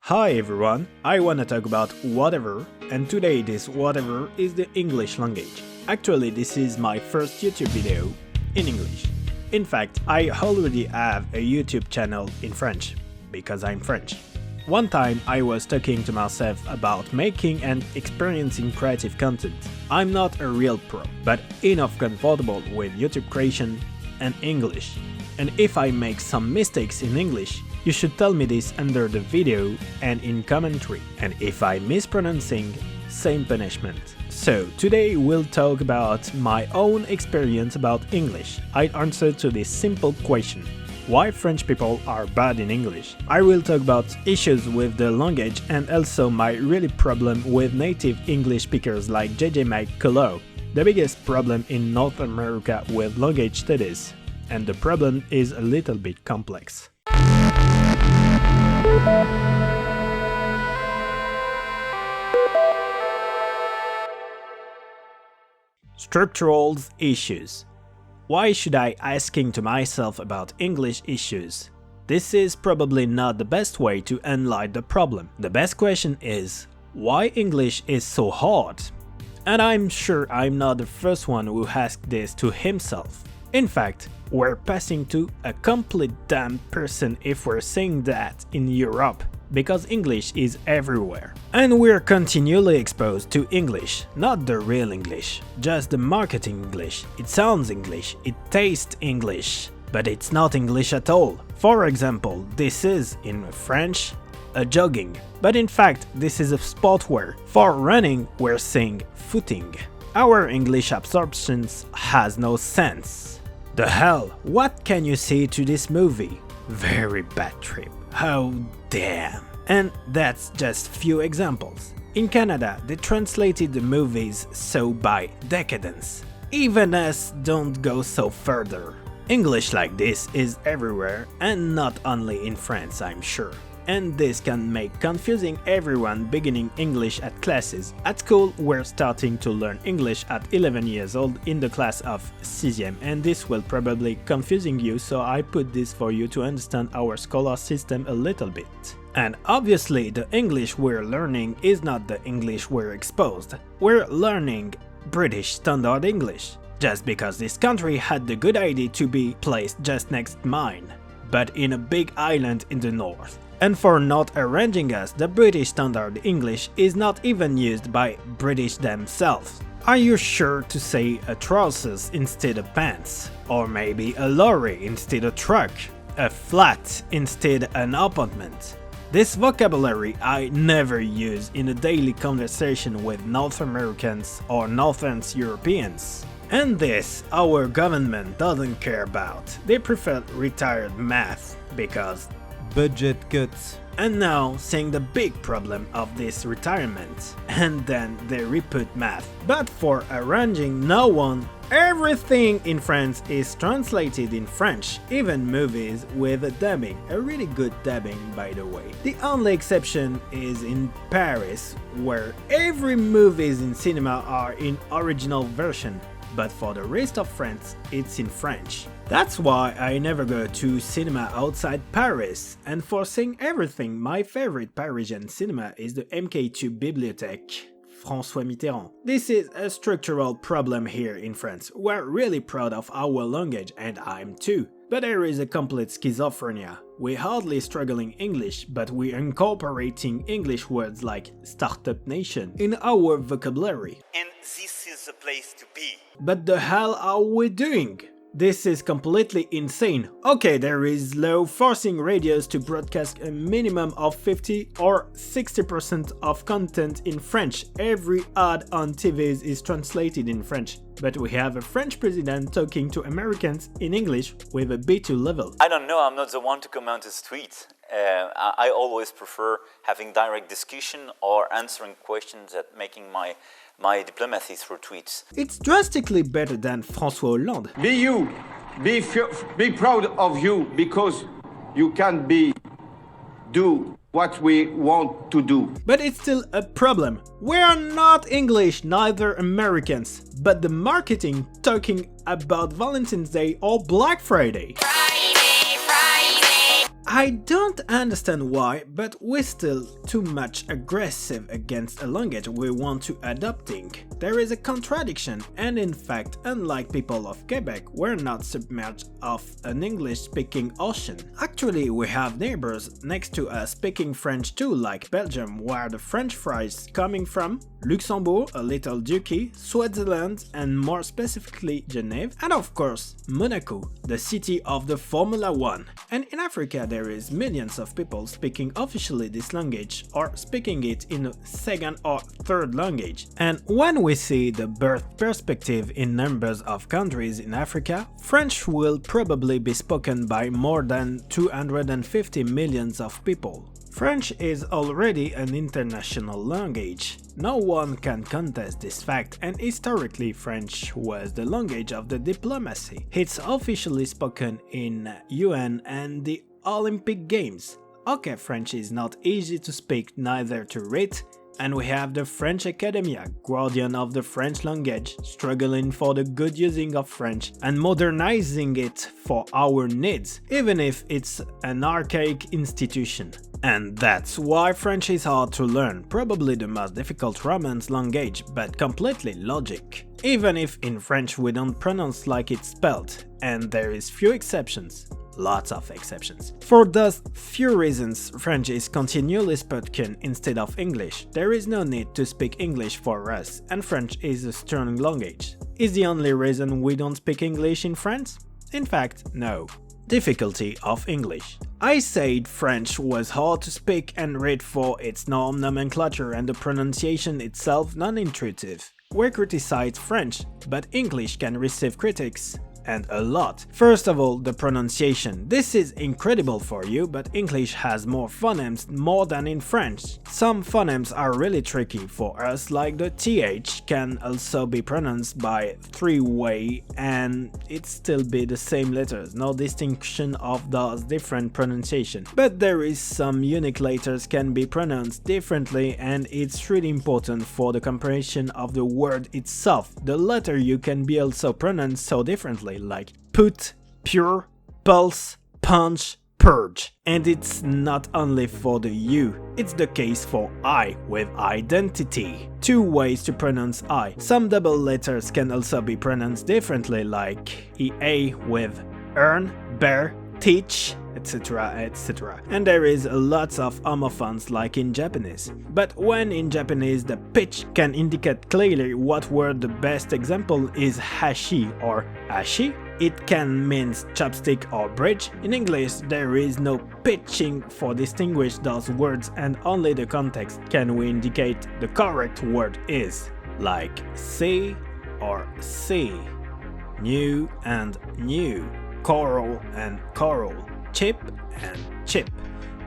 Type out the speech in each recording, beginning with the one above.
Hi everyone, I wanna talk about whatever, and today this whatever is the English language. Actually, this is my first YouTube video in English. In fact, I already have a YouTube channel in French, because I'm French. One time I was talking to myself about making and experiencing creative content. I'm not a real pro, but enough comfortable with YouTube creation and English. And if I make some mistakes in English, you should tell me this under the video and in commentary. And if I'm mispronouncing, same punishment. So today we'll talk about my own experience about English. I answer to this simple question: why French people are bad in English? I will talk about issues with the language and also my really problem with native English speakers like JJ McCullough. The biggest problem in North America with language studies. And the problem is a little bit complex. Structural issues. Why should I asking to myself about English issues? This is probably not the best way to analyze the problem. The best question is, why English is so hard? And I'm sure I'm not the first one who asked this to himself. In fact, we're passing to a complete damn person if we're saying that in Europe, because English is everywhere. And we're continually exposed to English, not the real English, just the marketing English. It sounds English, it tastes English, but it's not English at all. For example, this is, in French, a jogging, but in fact this is a sportwear. For running, we're saying footing. Our English absorptions has no sense. The hell, what can you say to this movie? Very bad trip. Oh damn. And that's just few examples. In Canada, they translated the movies so by decadence. Even us don't go so further. English like this is everywhere and not only in France, I'm sure. And this can make confusing everyone beginning English at classes. At school, we're starting to learn English at 11 years old in the class of 6ème, and this will probably confusing you, so I put this for you to understand our scholar system a little bit. And obviously the English we're learning is not the English we're exposed. We're learning British Standard English, just because this country had the good idea to be placed just next mine, but in a big island in the north. And for not arranging us, the British Standard English is not even used by British themselves. Are you sure to say a trousers instead of pants? Or maybe a lorry instead of truck? A flat instead an apartment? This vocabulary I never use in a daily conversation with North Americans or Northern Europeans. And this our government doesn't care about. They prefer retired math because budget cuts. And now seeing the big problem of this retirement, and then they repeat math. But for arranging no one, everything in France is translated in French, even movies with a dubbing, a really good dubbing by the way. The only exception is in Paris, where every movies in cinema are in original version, but for the rest of France it's in French. That's why I never go to cinema outside Paris, and for seeing everything, my favorite Parisian cinema is the MK2 Bibliothèque, François Mitterrand. This is a structural problem here in France. We're really proud of our language, and I'm too. But there is a complete schizophrenia. We're hardly struggling English, but we're incorporating English words like startup nation in our vocabulary. And this is the place to be. But the hell are we doing? This is completely insane. Okay, there is law forcing radios to broadcast a minimum of 50 or 60% of content in French. Every ad on TVs is translated in French. But we have a French president talking to Americans in English with a B2 level. I don't know, I'm not the one to comment his tweets. I always prefer having direct discussion or answering questions than making my diplomacy through tweets. It's drastically better than François Hollande. Be you, be proud of you, because you can do what we want to do. But it's still a problem. We are not English, neither Americans, but the marketing talking about Valentine's Day or Black Friday. I don't understand why, but we're still too much aggressive against a language we want to adopting. There is a contradiction, and in fact, unlike people of Quebec, we're not submerged of an English-speaking ocean. Actually, we have neighbors next to us speaking French too, like Belgium, where the French fries coming from, Luxembourg, a little duchy, Switzerland, and more specifically Geneva, and of course Monaco, the city of the Formula 1. And in Africa there is millions of people speaking officially this language or speaking it in a second or third language. And when we see the birth perspective in numbers of countries in Africa, French will probably be spoken by more than 250 million of people. French is already an international language. No one can contest this fact, and historically French was the language of the diplomacy. It's officially spoken in UN and the Olympic Games. Okay, French is not easy to speak, neither to read, and we have the French Academia, guardian of the French language, struggling for the good using of French and modernizing it for our needs, even if it's an archaic institution. And that's why French is hard to learn, probably the most difficult Romance language, but completely logic. Even if in French we don't pronounce like it's spelled, and there is few exceptions. Lots of exceptions. For those few reasons, French is continually spoken instead of English. There is no need to speak English for us, and French is a strong language. Is the only reason we don't speak English in France? In fact, no. Difficulty of English. I said French was hard to speak and read for its nomenclature and the pronunciation itself non-intuitive. We criticize French, but English can receive critics. And a lot. First of all, the pronunciation. This is incredible for you, but English has more phonemes more than in French. Some phonemes are really tricky for us, like the TH can also be pronounced by three-way and it still be the same letters, no distinction of those different pronunciation. But there is some unique letters can be pronounced differently, and it's really important for the comprehension of the word itself. The letter you can be also pronounced so differently, like put, pure, pulse, punch, purge. And it's not only for the U, it's the case for I with identity. Two ways to pronounce I. Some double letters can also be pronounced differently, like EA with earn, bear, teach, etc, etc. And there is lots of homophones like in Japanese. But when in Japanese the pitch can indicate clearly what word, the best example is hashi or ashi. It can mean chopstick or bridge. In English there is no pitching for distinguish those words, and only the context can we indicate the correct word is, like see or see, new and new, coral and coral, chip and chip,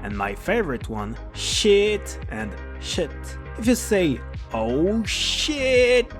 and my favorite one, shit and shit. If you say oh shit,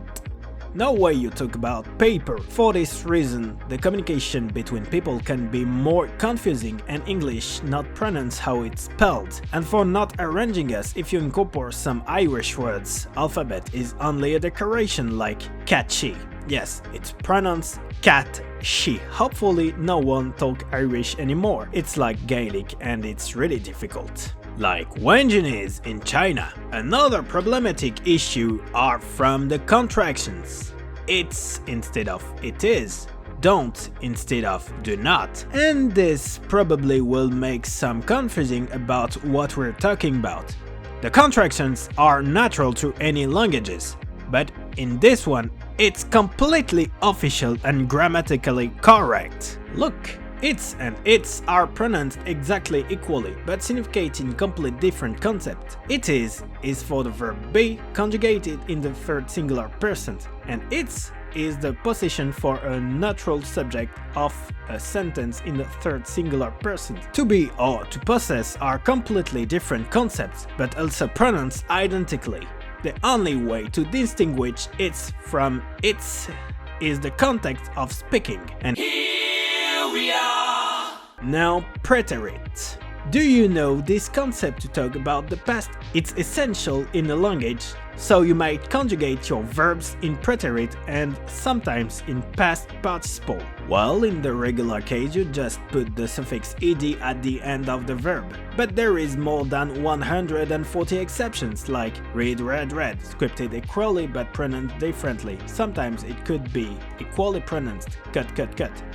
no way you talk about paper. For this reason, the communication between people can be more confusing and English not pronounce how it's spelled. And for not arranging us, if you incorporate some Irish words, alphabet is only a decoration, like catchy. Yes, it's pronounced cat she. Hopefully no one talk Irish anymore. It's like Gaelic and it's really difficult. Like Wenjinese in China. Another problematic issue are from the contractions. It's instead of it is, don't instead of do not. And this probably will make some confusing about what we're talking about. The contractions are natural to any languages, but in this one, it's completely official and grammatically correct. Look, its and its are pronounced exactly equally, but significating complete different concept. It is for the verb be conjugated in the third singular person, and its is the position for a natural subject of a sentence in the third singular person. To be or to possess are completely different concepts, but also pronounced identically. The only way to distinguish its from its is the context of speaking, and here we are. Now preterite. Do you know this concept to talk about the past? It's essential in a language, so you might conjugate your verbs in preterite and sometimes in past participle. While in the regular case you just put the suffix ed at the end of the verb. But there is more than 140 exceptions, like read, read, scripted equally but pronounced differently. Sometimes it could be equally pronounced, cut.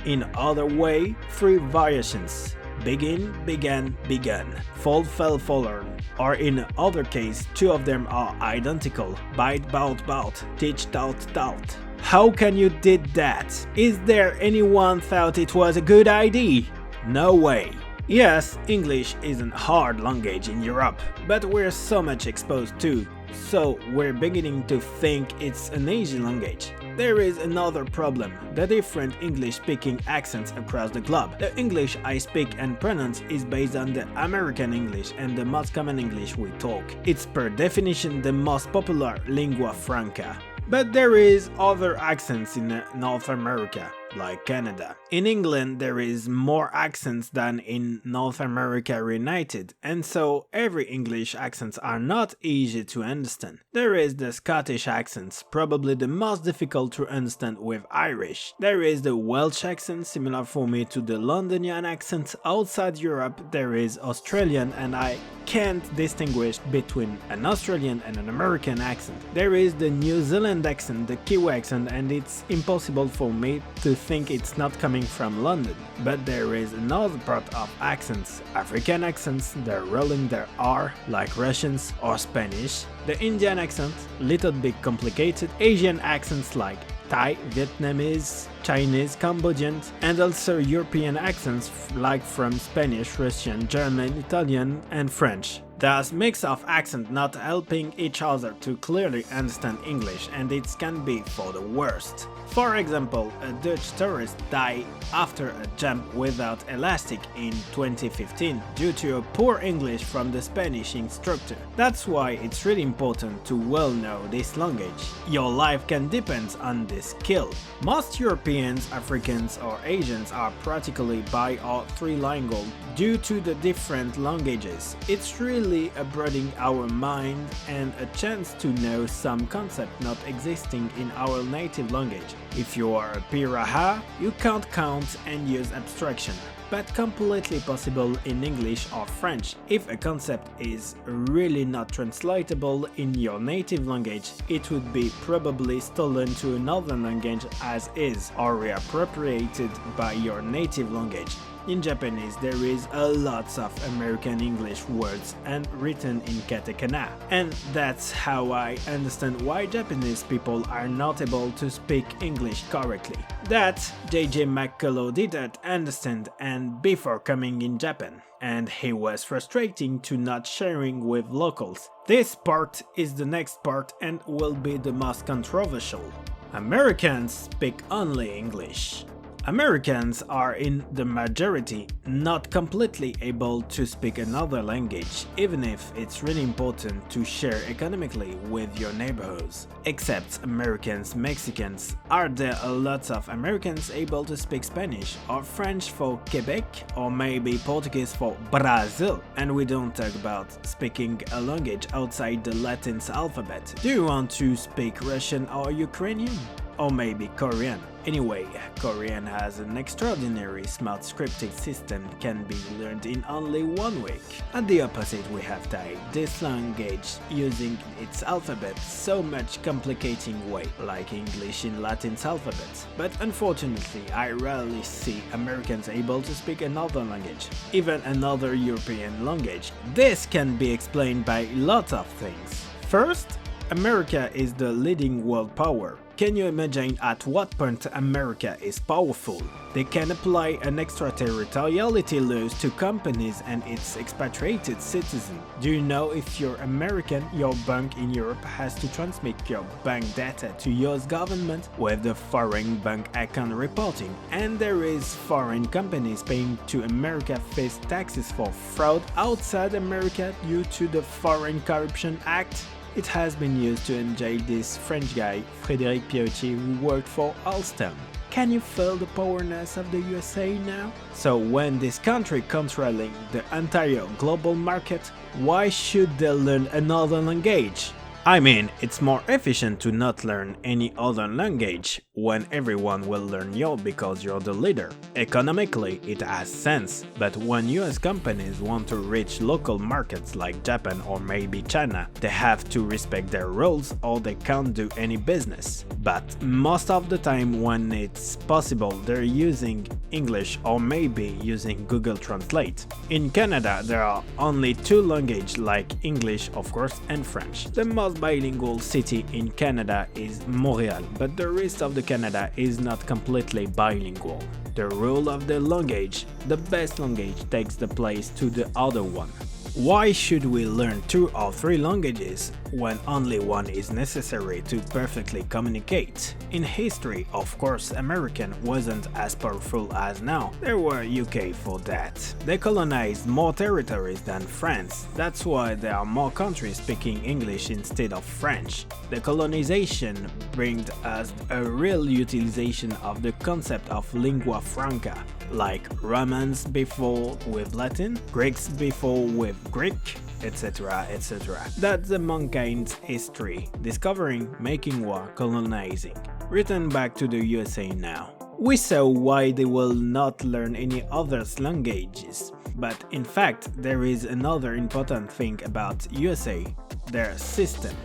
In other way, 3 variations. Begin, began, begun, fall, fell, fallen, or in other case, 2 of them are identical, bite, bout, teach, taught. How can you did that? Is there anyone thought it was a good idea? No way. Yes, English isn't a hard language in Europe, but we're so much exposed to, so we're beginning to think it's an easy language. There is another problem, the different English-speaking accents across the globe. The English I speak and pronounce is based on the American English and the most common English we talk. It's per definition the most popular lingua franca. But there is other accents in North America, like Canada. In England there is more accents than in North America United, and so every English accents are not easy to understand. There is the Scottish accents, probably the most difficult to understand with Irish. There is the Welsh accent, similar for me to the Londonian accent. Outside Europe there is Australian, and I can't distinguish between an Australian and an American accent. There is the New Zealand accent, the Kiwi accent, and it's impossible for me to think it's not coming from London. But there is another part of accents, African accents, they're rolling their R, like Russians or Spanish, the Indian accent, little bit complicated, Asian accents like Thai, Vietnamese, Chinese, Cambodian, and also European accents like from Spanish, Russian, German, Italian, and French. Thus, mix of accent not helping each other to clearly understand English, and it can be for the worst. For example, a Dutch tourist died after a jump without elastic in 2015 due to a poor English from the Spanish instructor. That's why it's really important to well know this language. Your life can depend on this skill. Most Europeans, Africans or Asians are practically bi or trilingual due to the different languages. It's really a broadening our mind and a chance to know some concept not existing in our native language. If you are a piraha, you can't count and use abstraction, but completely possible in English or French. If a concept is really not translatable in your native language, it would be probably stolen to another language as is, or reappropriated by your native language. In Japanese there is a lot of American English words and written in katakana, and that's how I understand why Japanese people are not able to speak English correctly. That JJ McCullough didn't understand and before coming in Japan, and he was frustrating to not sharing with locals. This part is the next part and will be the most controversial. Americans speak only English. Americans are in the majority not completely able to speak another language, even if it's really important to share economically with your neighborhoods. Except Americans, Mexicans, are there a lot of Americans able to speak Spanish or French for Quebec or maybe Portuguese for Brazil? And we don't talk about speaking a language outside the Latin alphabet. Do you want to speak Russian or Ukrainian? Or maybe Korean. Anyway, Korean has an extraordinary smart scripting system, can be learned in only 1 week. At the opposite we have Thai, this language using its alphabet so much complicating way, like English in Latin alphabet. But unfortunately I rarely see Americans able to speak another language, even another European language. This can be explained by lots of things. First, America is the leading world power. Can you imagine at what point America is powerful? They can apply an extraterritoriality laws to companies and its expatriated citizens. Do you know if you're American, your bank in Europe has to transmit your bank data to US government with the foreign bank account reporting, and there is foreign companies paying to America face taxes for fraud outside America due to the Foreign Corruption Act? It has been used to enjail this French guy, Frédéric Pierotti, who worked for Alstom. Can you feel the powerness of the USA now? So when this country controlling the entire global market, why should they learn another language? I mean, it's more efficient to not learn any other language when everyone will learn you because you're the leader. Economically, it has sense, but when US companies want to reach local markets like Japan or maybe China, they have to respect their rules or they can't do any business. But most of the time when it's possible, they're using English or maybe using Google Translate. In Canada, there are only two languages like English, of course, and French. The most bilingual city in Canada is Montreal, but the rest of the Canada is not completely bilingual. The rule of the language, the best language takes the place to the other one. Why should we learn 2 or 3 languages when only one is necessary to perfectly communicate? In history, of course, American wasn't as powerful as now. There were UK for that. They colonized more territories than France. That's why there are more countries speaking English instead of French. The colonization brings us a real utilization of the concept of lingua franca, like Romans before with Latin, Greeks before with Greek, etc., etc. That's the mankind's history, discovering, making war, colonizing. Return back to the USA now. We saw why they will not learn any other languages, but in fact there is another important thing about USA, their system.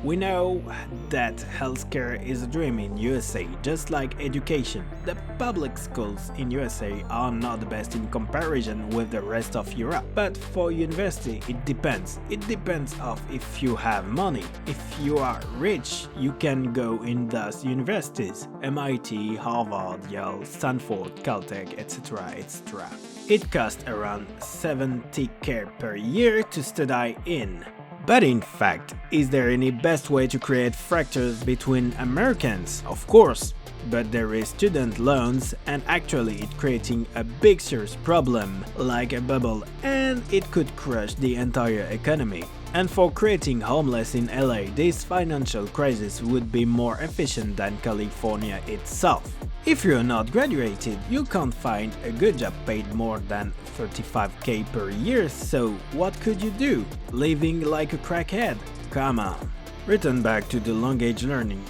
We know that healthcare is a dream in USA, just like education. The public schools in USA are not the best in comparison with the rest of Europe. But for university, it depends. It depends of if you have money. If you are rich, you can go in those universities. MIT, Harvard, Yale, Stanford, Caltech, etc., etc. It costs around $70,000 per year to study in. But in fact, is there any best way to create fractures between Americans? Of course, but there is student loans and actually it creating a big serious problem like a bubble and it could crush the entire economy. And for creating homeless in LA, this financial crisis would be more efficient than California itself. If you're not graduated, you can't find a good job paid more than $35,000 per year, so what could you do? Living like a crackhead? Come on. Return back to the language learning.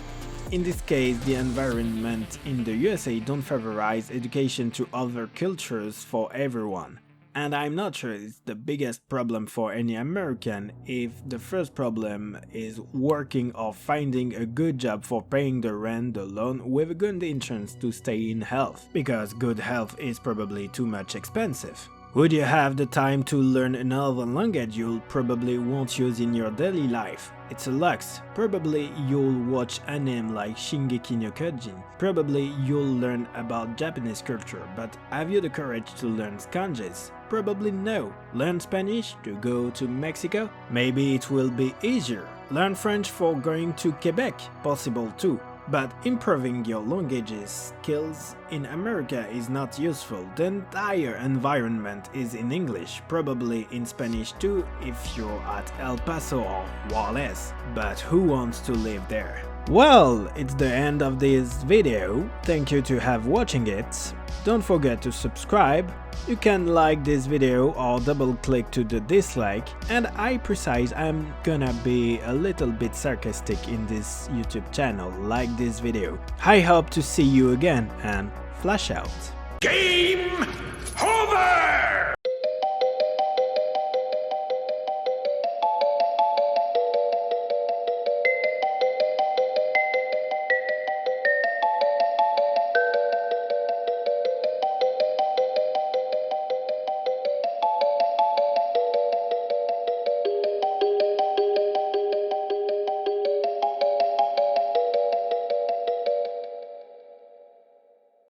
In this case, the environment in the USA don't favorize education to other cultures for everyone. And I'm not sure it's the biggest problem for any American if the first problem is working or finding a good job for paying the rent, the loan with a good insurance to stay in health, because good health is probably too much expensive. Would you have the time to learn another language you'll probably won't use in your daily life? It's a lux. Probably you'll watch anime like Shingeki no Kyojin. Probably you'll learn about Japanese culture, but have you the courage to learn kanjis? Probably no. Learn Spanish to go to Mexico? Maybe it will be easier. Learn French for going to Quebec? Possible too. But improving your languages skills in America is not useful. The entire environment is in English, probably in Spanish too if you're at El Paso or Juarez. But who wants to live there? Well, it's the end of this video. Thank you to have watching it. Don't forget to subscribe. You can like this video or double click to the dislike, and I precise I'm gonna be a little bit sarcastic in this YouTube channel like this video. I hope to see you again and flash out. Game